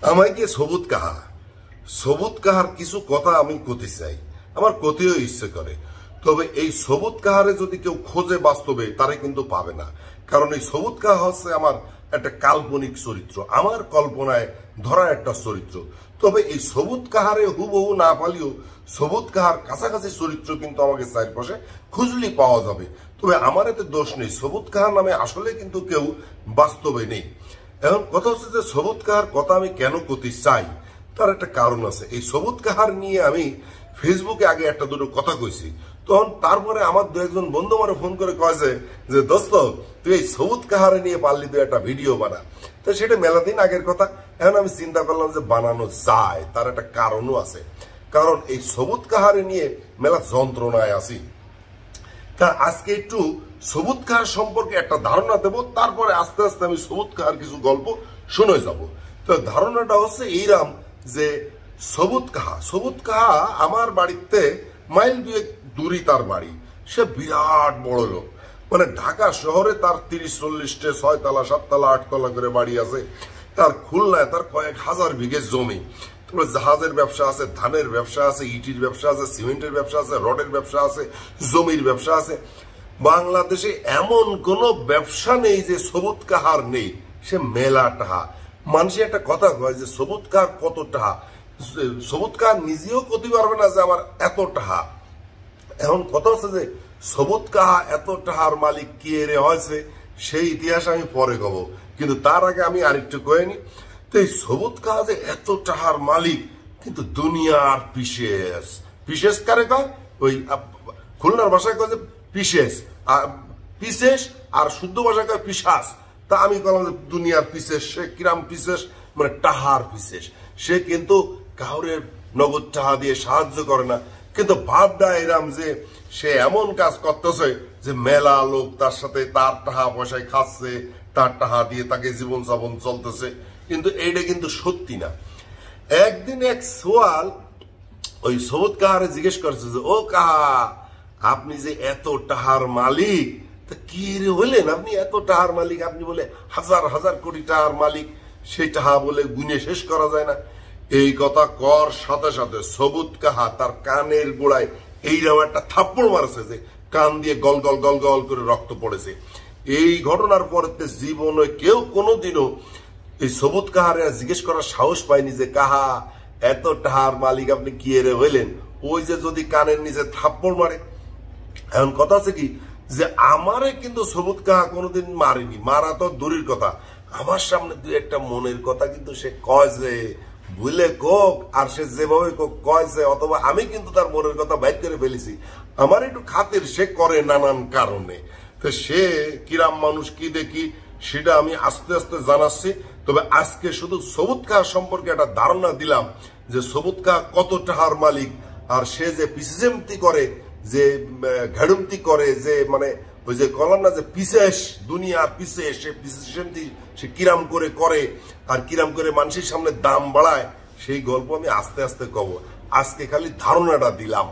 আমায় কি সবুজ কাহার কিছু কথা আমি কতে চাই, আমার কতেও ইচ্ছে করে। তবে এই সবুজ কাহারে যদি কেউ খোঁজে বাস্তবে তারে কিন্তু পাবে না, কারণ এই সবুজ কাহা হচ্ছে আমার একটা কাল্পনিক চরিত্র, আমার কল্পনায় ধরা একটা চরিত্র। তবে এই সবুজ কাহারে হুবহু না পালিও সবুজ কাহার কাছাকাছি চরিত্র কিন্তু আমাকে চারপাশে খুঁজলি পাওয়া যাবে। তবে আমার এতে দোষ নেই, সবুজ কাহার নামে আসলে কিন্তু কেউ বাস্তবে নেই। এখন কথা হচ্ছে যে সবুজ কাহার কথা আমি কেন করতে চাই তার একটা কারণ আছে। এই সবুজ কাহার নিয়ে আমি ফেসবুকে আগে একটা দুটো কথা কইছি, তখন তারপরে আমার দু একজন বন্ধু আমার ফোন করে কয়েছে যে দোস্ত তুই এই সবুজ কাহারে নিয়ে পারলি তুই একটা ভিডিও বানা। তো সেটা মেলা দিন আগের কথা। এখন আমি চিন্তা করলাম যে বানানো যায়, তার একটা কারণও আছে। কারণ এই সবুজ কাহারে নিয়ে মেলা যন্ত্রণায় আছি। তা আজকে একটু সবুজ কাহার সম্পর্কে একটা ধারণা দেব, তারপরে আস্তে আস্তে আমি সবুজ কাহার কিছু গল্প শুনে যাব। তো ধারণাটা হচ্ছে এইরাম যে সবুজ কাহা আমার বাড়িতে মাইল দুয়েক দূরই তার বাড়ি। সে বিরাট বড় লোক, মানে ঢাকা শহরে তার 30-40টে 6 তলা 7 তলা 8 তলা করে বাড়ি আছে। তার খুলনায় তার কয়েক হাজার বিঘে জমি। তারপরে জাহাজের ব্যবসা আছে, ধানের ব্যবসা আছে, ইটির ব্যবসা আছে, সিমেন্টের ব্যবসা আছে, রডের ব্যবসা আছে, জমির ব্যবসা আছে। বাংলাদেশে এমন কোন ব্যবসা নেই যে সবুজ কাহার নেই। সে মেলা টাহা। মানুষের একটা কথা কয় যে সবুজ কাহার কত টাহা, সবুজ কাহার নিজেও করতে পারবে না যে আমার এত টাহা। এখন কথা হচ্ছে যে সবুজ কাহা এত টাহার মালিক কে রে হয়েছে সেই ইতিহাস আমি পরে কব, কিন্তু তার আগে আমি আরেকটু কয়ে নি। তো এই সবুজ কাহা যে এত টাহার মালিক, কিন্তু দুনিয়ার পিসেস কারে কয়, ওই খুলনার ভাষায় কয় যে পিসেস, আর শুদ্ধ ভাষায় কয় পিসাস। তা আমি বললাম যে দুনিয়ার পিসেস। সে কিরাম পিসেস, মানে টাহার পিসেস। সে কিন্তু কাউরের নগদ টাহা দিয়ে সাহায্য করে না, কিন্তু ভাবটা এরাম যে সে এমন কাজ করতেছে যে মেলা লোক তার সাথে তার টাকা পয়সায় খাচ্ছে, তার টাকা দিয়ে তাকে জীবন যাপন চলতেছে, কিন্তু এইটা কিন্তু সত্যি না। একদিন এক সোয়াল ওই সবুজ কাহারে জিজ্ঞেস করছে যে ও কাহা, আপনি যে এত টাহার মালিক, তা কি রে হইলেন আপনি এত টাহার মালিক? আপনি বলে হাজার হাজার কোটি টাহার মালিক, সেই টাহা বলে গুনে শেষ করা যায় না। এই কথা কর সাথে সাথে সবুজ কাহা তার কানের গোড়ায় এইরকম একটা থাপ্পড় মারছে যে কান দিয়ে গল গল গল গল করে রক্ত পড়েছে। এই ঘটনার পরে জীবনে কেউ কোনোদিনও এই সবুজ কাহারে জিজ্ঞেস করার সাহস পায়নি যে কাহা এত টাহার মালিক আপনি কি এরে হইলেন। ওই যে যদি কানের নিচে থাপ্পড় মারে। এখন কথা আছে কি যে আমারে কিন্তু সবুজ কাহা কোনোদিন মারেনি, মারা তো দূরের কথা, আমার সামনে দুই একটা মনের কথা কিন্তু সে কয় যে বুঝলে কোক, আর সে যেভাবে কোক কয়েছে, অথবা আমি কিন্তু তার মনের কথা বাইর করে ফেলেছি। আমার একটু খাতির সে করে নানান কারণে। তো সে কিরাম মানুষ কি দেখি সেটা আমি আস্তে আস্তে জানাচ্ছি। তবে আজকে শুধু সবুজ কাহা সম্পর্কে একটা ধারণা দিলাম যে সবুজ কাহা কত টাহার মালিক, আর সে যে পিসেমতি করে, যে ঘাড়ুমতি করে, যে মানে ওই যে কলাম না যে পিসেস, দুনিয়ার পিসেস, সে পিসেমতি সে কিরাম করে আর কিরাম করে মানুষের সামনে দাম বাড়ায়, সেই গল্প আমি আস্তে আস্তে কব। আজকে খালি ধারণাটা দিলাম।